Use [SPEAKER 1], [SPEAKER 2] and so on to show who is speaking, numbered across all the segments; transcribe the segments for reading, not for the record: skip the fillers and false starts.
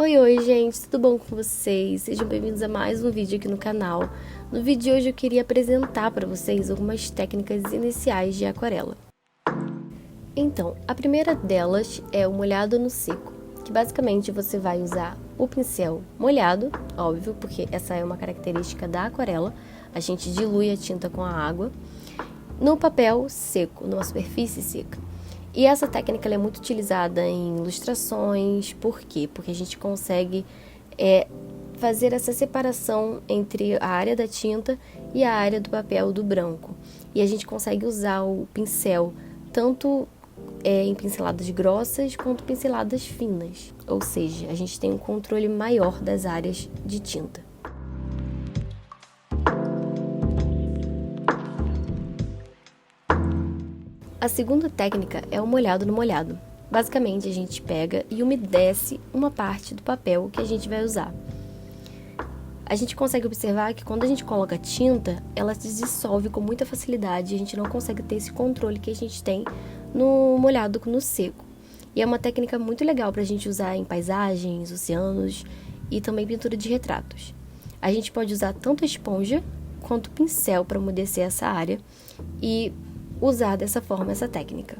[SPEAKER 1] Oi, gente, tudo bom com vocês? Sejam bem-vindos a mais um vídeo aqui no canal. No vídeo de hoje eu queria apresentar para vocês algumas técnicas iniciais de aquarela. Então, a primeira delas é o molhado no seco, que basicamente você vai usar o pincel molhado, óbvio, porque essa é uma característica da aquarela, a gente dilui a tinta com a água, no papel seco, numa superfície seca. E essa técnica ela é muito utilizada em ilustrações, por quê? Porque a gente consegue fazer essa separação entre a área da tinta e a área do papel do branco. E a gente consegue usar o pincel tanto em pinceladas grossas quanto pinceladas finas, ou seja, a gente tem um controle maior das áreas de tinta. A segunda técnica é o molhado no molhado. Basicamente, a gente pega e umedece uma parte do papel que a gente vai usar. A gente consegue observar que quando a gente coloca tinta, ela se dissolve com muita facilidade e a gente não consegue ter esse controle que a gente tem no molhado no seco. E é uma técnica muito legal para a gente usar em paisagens, oceanos e também pintura de retratos. A gente pode usar tanto a esponja quanto o pincel para umedecer essa área e usar dessa forma essa técnica.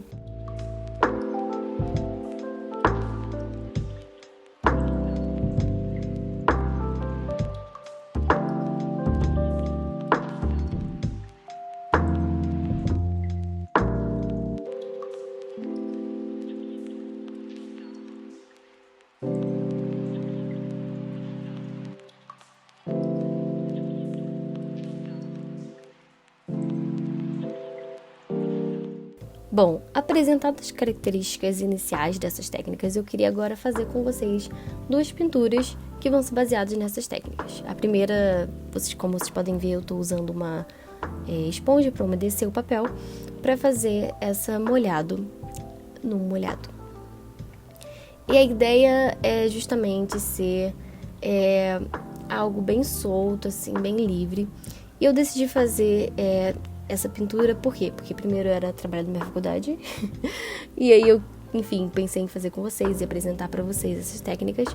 [SPEAKER 1] Bom, apresentadas as características iniciais dessas técnicas, eu queria agora fazer com vocês duas pinturas que vão ser baseadas nessas técnicas. A primeira, como vocês podem ver, eu estou usando uma esponja para umedecer o papel para fazer essa molhado no molhado. E a ideia é justamente ser algo bem solto, assim, bem livre. E eu decidi fazer essa pintura, por quê? Porque primeiro era trabalho da minha faculdade, e aí eu, enfim, pensei em fazer com vocês e apresentar para vocês essas técnicas.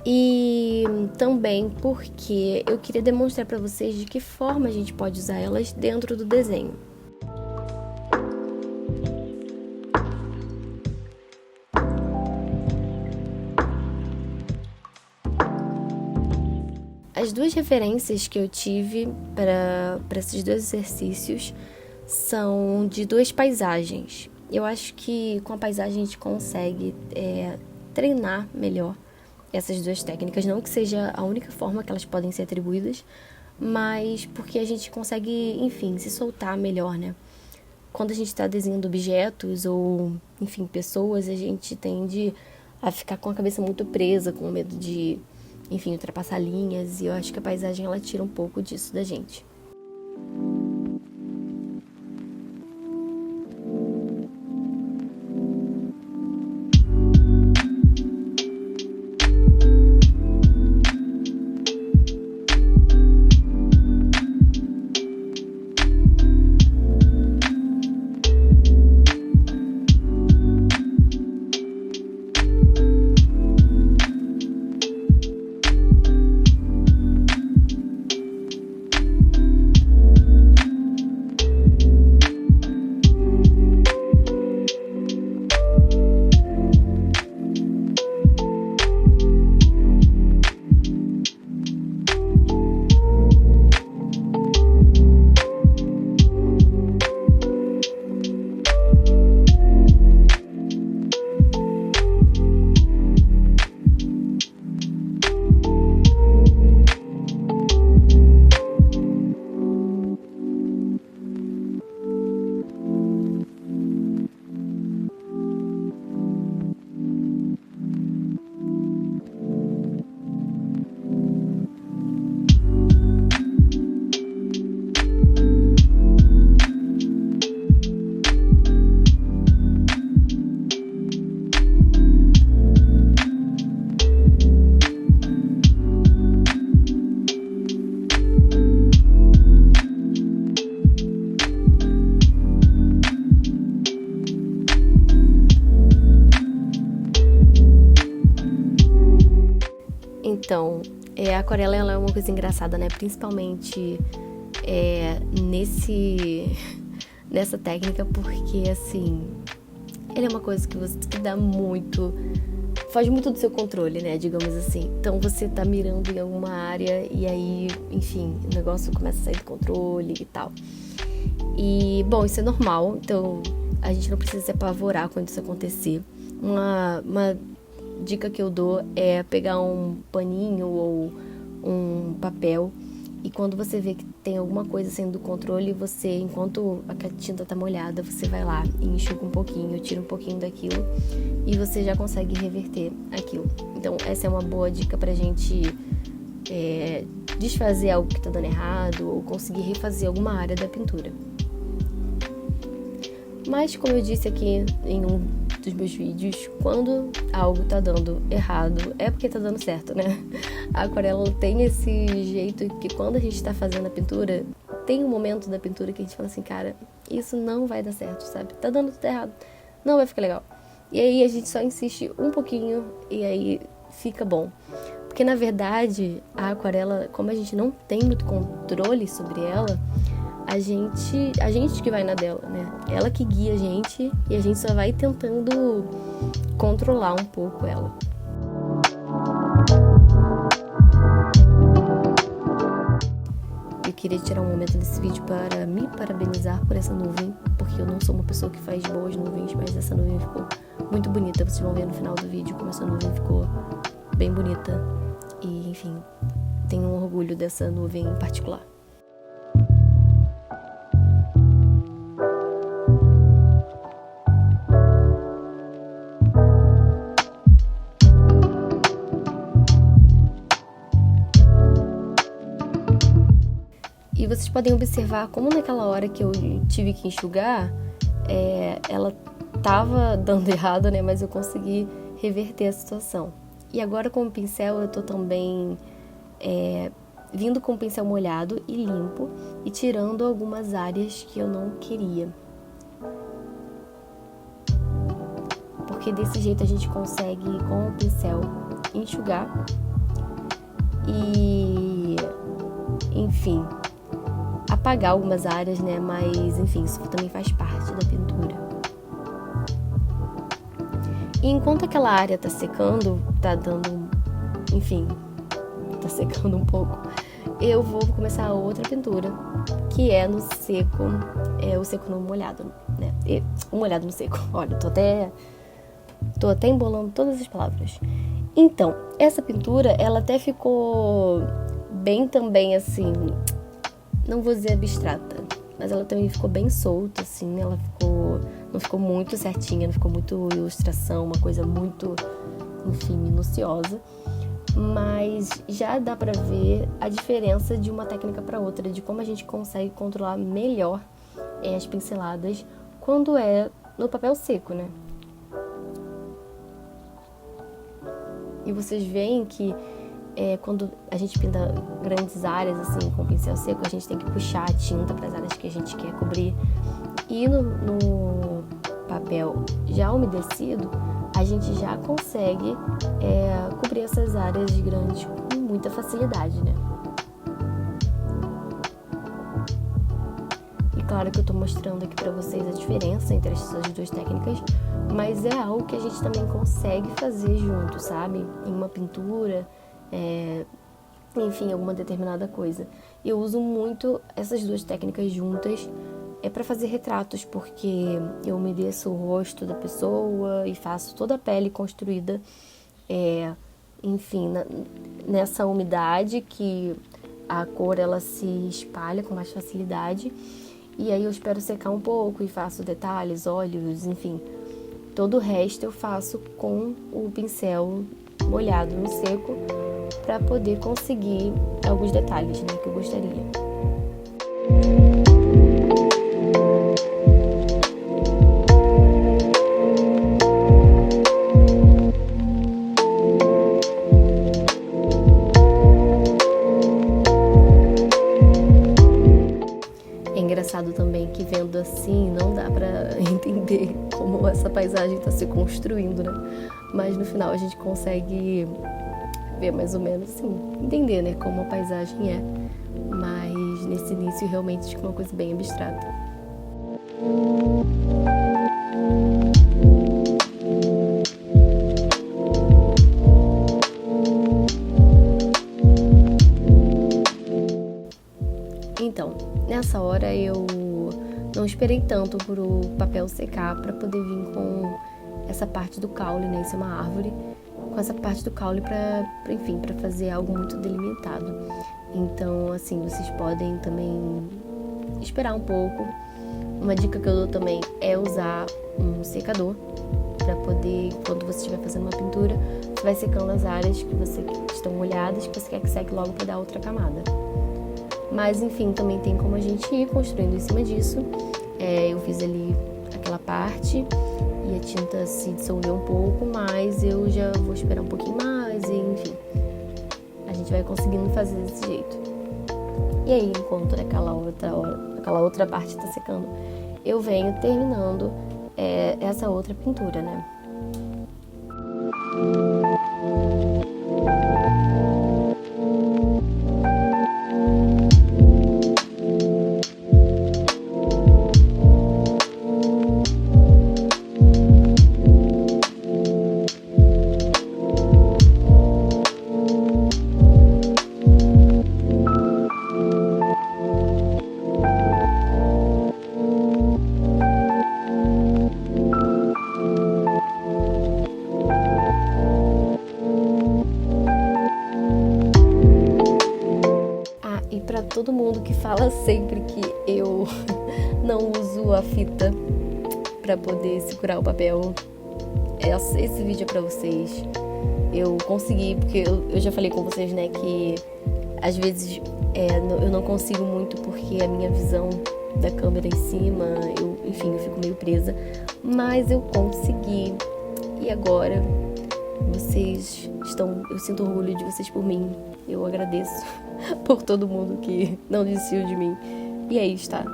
[SPEAKER 1] E também porque eu queria demonstrar para vocês de que forma a gente pode usar elas dentro do desenho. As duas referências que eu tive para esses dois exercícios são de duas paisagens. Eu acho que com a paisagem a gente consegue treinar melhor essas duas técnicas. Não que seja a única forma que elas podem ser atribuídas, mas porque a gente consegue, enfim, se soltar melhor, né? Quando a gente está desenhando objetos ou, enfim, pessoas, a gente tende a ficar com a cabeça muito presa, com medo de, enfim, ultrapassar linhas, e eu acho que a paisagem ela tira um pouco disso da gente. Então, a aquarela ela é uma coisa engraçada, né? Principalmente nessa técnica, porque, assim, ele é uma coisa que dá muito... Faz muito do seu controle, né? Digamos assim. Então, você tá mirando em alguma área e aí, enfim, o negócio começa a sair do controle e tal. E, bom, isso é normal. Então, a gente não precisa se apavorar quando isso acontecer. Uma dica que eu dou é pegar um paninho ou um papel e quando você vê que tem alguma coisa saindo do controle, você, enquanto a tinta tá molhada, você vai lá e enxuga um pouquinho, tira um pouquinho daquilo e você já consegue reverter aquilo. Então, essa é uma boa dica pra gente desfazer algo que tá dando errado ou conseguir refazer alguma área da pintura. Mas, como eu disse aqui em um dos meus vídeos, quando algo tá dando errado, é porque tá dando certo, né? A aquarela tem esse jeito que quando a gente tá fazendo a pintura, tem um momento da pintura que a gente fala assim, cara, isso não vai dar certo, sabe? Tá dando tudo errado, não vai ficar legal. E aí a gente só insiste um pouquinho e aí fica bom. Porque, na verdade, a aquarela, como a gente não tem muito controle sobre ela, a gente que vai na dela, né? Ela que guia a gente e a gente só vai tentando controlar um pouco ela. Eu queria tirar um momento desse vídeo para me parabenizar por essa nuvem, porque eu não sou uma pessoa que faz boas nuvens, mas essa nuvem ficou muito bonita. Vocês vão ver no final do vídeo como essa nuvem ficou bem bonita. E, enfim, tenho um orgulho dessa nuvem em particular. E vocês podem observar como naquela hora que eu tive que enxugar, ela tava dando errado, né? Mas eu consegui reverter a situação. E agora com o pincel eu tô também vindo com o pincel molhado e limpo e tirando algumas áreas que eu não queria. Porque desse jeito a gente consegue com o pincel enxugar e, enfim, apagar algumas áreas, né? Mas, enfim, isso também faz parte da pintura. E enquanto aquela área tá secando, tá dando, enfim, tá secando um pouco, eu vou começar a outra pintura, que é no seco, o seco no molhado, né? O molhado no seco. Olha, tô até embolando todas as palavras. Então, essa pintura, ela até ficou bem também, assim, não vou dizer abstrata, mas ela também ficou bem solta, assim, ela não ficou muito certinha, não ficou muito ilustração, uma coisa muito, enfim, minuciosa, mas já dá pra ver a diferença de uma técnica para outra, de como a gente consegue controlar melhor as pinceladas quando é no papel seco, né? E vocês veem que quando a gente pinta grandes áreas assim com pincel seco, a gente tem que puxar a tinta para as áreas que a gente quer cobrir. E no papel já umedecido, a gente já consegue cobrir essas áreas grandes com muita facilidade, né? E claro que eu tô mostrando aqui para vocês a diferença entre essas duas técnicas, mas é algo que a gente também consegue fazer junto, sabe? Em uma pintura, enfim, alguma determinada coisa. Eu uso muito essas duas técnicas juntas para fazer retratos, porque eu umedeço o rosto da pessoa e faço toda a pele construída, enfim, nessa umidade que a cor ela se espalha com mais facilidade. E aí eu espero secar um pouco e faço detalhes, olhos, enfim. Todo o resto eu faço com o pincel molhado no seco para poder conseguir alguns detalhes, né, que eu gostaria. É engraçado também que vendo assim não dá pra entender como essa paisagem tá se construindo, né? Mas no final a gente consegue ver mais ou menos, assim, entender, né, como a paisagem é. Mas nesse início realmente ficou uma coisa bem abstrata. Então, nessa hora eu não esperei tanto pro papel secar para poder vir com essa parte do caule, né? Isso é uma árvore, com essa parte do caule para fazer algo muito delimitado. Então, assim, vocês podem também esperar um pouco. Uma dica que eu dou também é usar um secador para poder, quando você estiver fazendo uma pintura, você vai secando as áreas que estão molhadas, que você quer que seque logo para dar outra camada. Mas, enfim, também tem como a gente ir construindo em cima disso. Eu fiz ali aquela parte e a tinta se dissolveu um pouco, mas eu já vou esperar um pouquinho mais e, enfim, a gente vai conseguindo fazer desse jeito. E aí, enquanto aquela outra parte está secando, eu venho terminando essa outra pintura, né? Para todo mundo que fala sempre que eu não uso a fita para poder segurar o papel, esse vídeo é para vocês. Eu consegui, porque eu já falei com vocês, né, que às vezes eu não consigo muito porque a minha visão da câmera em cima, eu fico meio presa, mas eu consegui. E agora eu sinto orgulho de vocês por mim. Eu agradeço por todo mundo que não desistiu de mim. E aí está.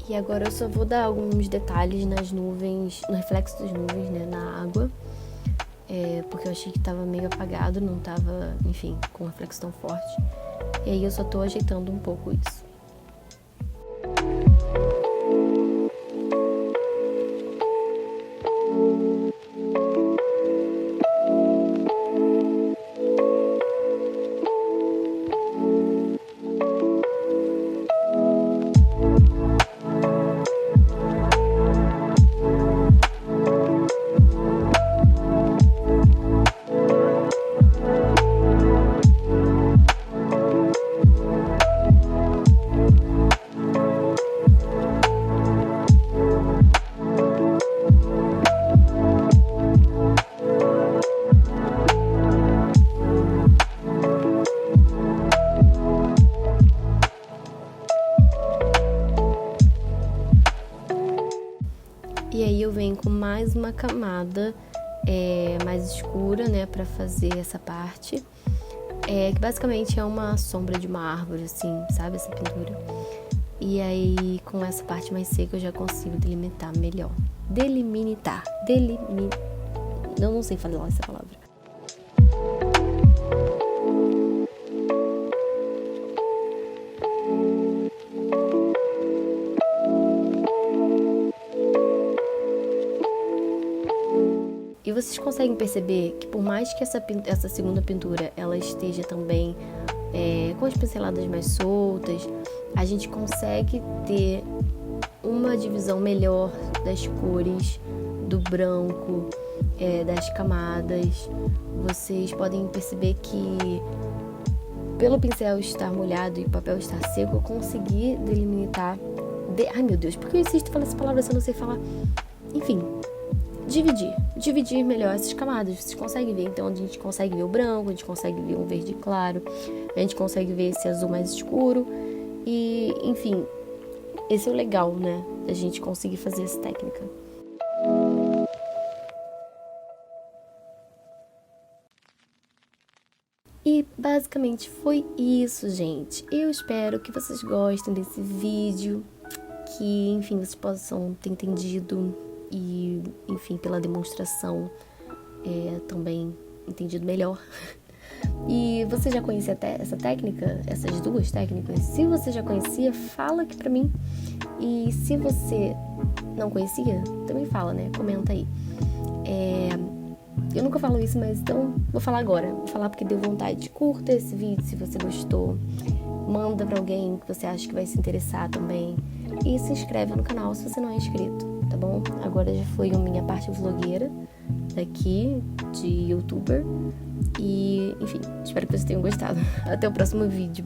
[SPEAKER 1] E agora eu só vou dar alguns detalhes nas nuvens, no reflexo das nuvens, né, na água. Porque eu achei que tava meio apagado, não tava, com um reflexo tão forte. E aí eu só tô ajeitando um pouco isso. E aí eu venho com mais uma camada mais escura, né, pra fazer essa parte. Que basicamente é uma sombra de uma árvore, assim, sabe, essa pintura. E aí, com essa parte mais seca, eu já consigo delimitar melhor. Eu não sei falar essa palavra. E vocês conseguem perceber que por mais que essa segunda pintura ela esteja também com as pinceladas mais soltas, a gente consegue ter uma divisão melhor das cores, do branco, das camadas. Vocês podem perceber que pelo pincel estar molhado e o papel estar seco, eu consegui delimitar... Ai meu Deus, por que eu insisto em falar essa palavra se eu não sei falar? Enfim, dividir melhor essas camadas. Vocês conseguem ver, então a gente consegue ver o branco, a gente consegue ver um verde claro, a gente consegue ver esse azul mais escuro. E, enfim, esse é o legal, né, da gente conseguir fazer essa técnica. E basicamente foi isso, gente. Eu espero que vocês gostem desse vídeo, que, enfim, vocês possam ter entendido e, enfim, pela demonstração também entendido melhor. E você já conhecia até essa técnica, essas duas técnicas? Se você já conhecia, fala aqui pra mim. E se você não conhecia, também fala, né? Comenta aí. Eu nunca falo isso, mas então vou falar agora. Vou falar porque deu vontade. Curta esse vídeo se você gostou. Manda pra alguém que você acha que vai se interessar também. E se inscreve no canal se você não é inscrito, tá bom? Agora já foi a minha parte vlogueira daqui, de youtuber. E, enfim, espero que vocês tenham gostado. Até o próximo vídeo.